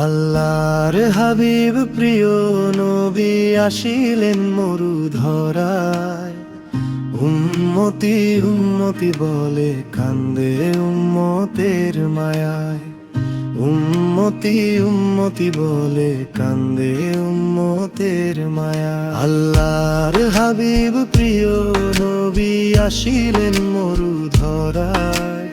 আল্লাহর হাবিব প্রিয় নবী আসিলেন মরু ধরায়। উম্মতি উম্মতি বলে কান্দে উম্মতের মায়ায়। উম্মতি উম্মতি বলে কান্দে উম্মতের মায়া। আল্লাহর হাবিব প্রিয় নবী আসিলেন মরু ধরায়।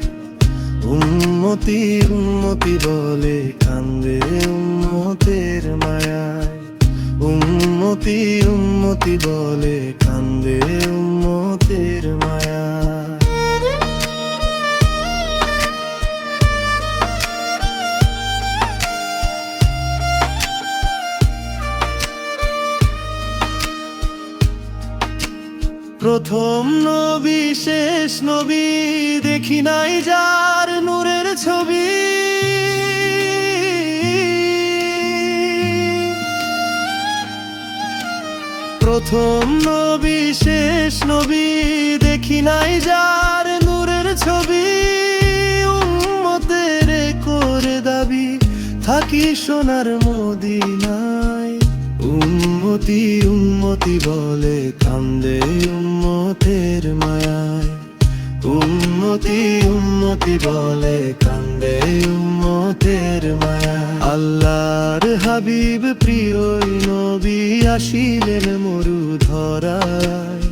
উম্মতি উম্মতি বলে কান্দে উম্মতের মায়ায়। উম্মতি উম্মতি বলে কান্দে উম্মতের মায়ায়। প্রথম নবী শেষ নবী দেখি নাই যার নূরের ছবি। প্রথম নবী শেষ নবী দেখি নাই যার নূরের ছবি। উম্মতের করে দাবি থাকি সোনার মদিনায়। উম্মতি উম্মতি বলে কান্দে উম্মতের মায়ায়। উম্মতি উম্মতি বলে কান্দে উম্মতের মায়ায়। আল্লাহর হাবিব প্রিয় নবী আসিলেন মরু ধরায়।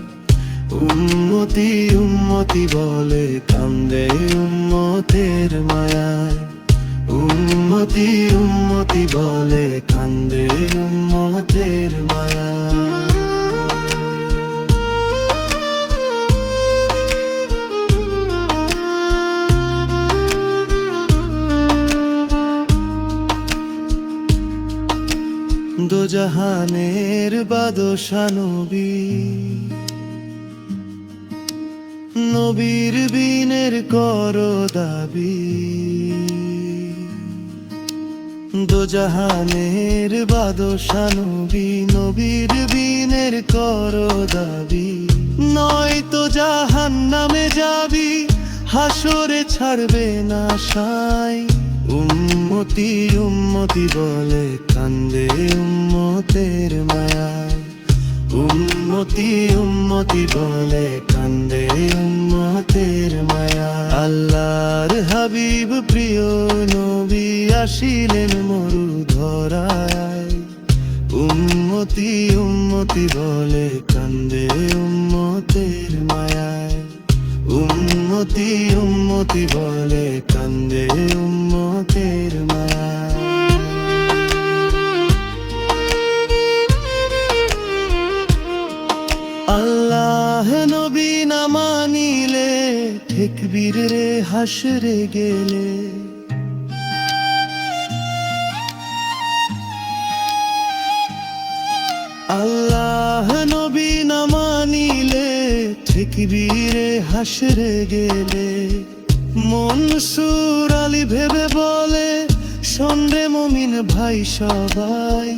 উম্মতি উম্মতি বলে কান্দে উম্মতের মায়ায়। উম্মতি উম্মতি বলে কান্দে উম্মতের মায়ায়। দোজাহানের বাদশা নবী, নবীর বিনের করো দাবি। দোজাহানের বাদশা নবী, নবীর বিনের করো দাবি। নয়তো জাহান্নামে যাবি, হাসরে ছাড়বে না সাই। উম্মতি উম্মতি বলে কান্দে উম্মতের মায়ায়। উম্মতি উম্মতি বলে কান্দে উম্মতের মায়ায়। আল্লাহর হাবিব প্রিয় নবী আসিলেন মরু ধরায়। উম্মতি উম্মতি বলে কান্দে উম্মতের মায়ায়। উম্মতি উম্মতি বলে কান্দে উম্মতের মায়ায়। আল্লাহ নবী না মানিলে ঠেকবি রে হাসরে গেলে। আল্লাহ নবী না মানিলে ঠেকবি রে হাসরে গেলে। মনসুর আলী ভেবে বলে শোনরে মুমিন ভাই সবাই।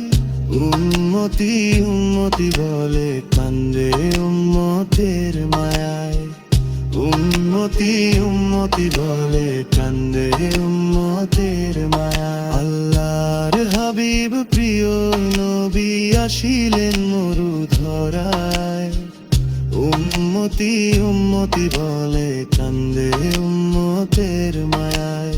উম্মতি উম্মতি বলে কান্দে উম্মতের মায়ায়। উম্মতি উম্মতি বলে কান্দে উম্মতের মায়ায়। আল্লাহর হাবিব প্রিয় নবী আসিলেন মরু ধরায়। উম্মতি উম্মতি বলে কান্দে উম্মতের মায়ায়।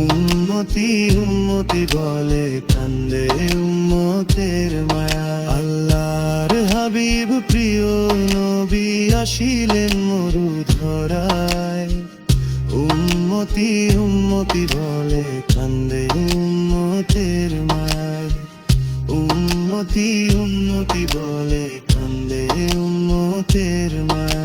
উম্মতি উম্মতি বলে কান্দে উম্মতের মায়ায়। আল্লাহর হাবিব প্রিয় নবী আসিলেন মরু ধরায়। উম্মতি উম্মতি বলে কান্দে উম্মতের মায়ায়। উম্মতি উম্মতি বলে কান্দে উম্মতের মায়ায়।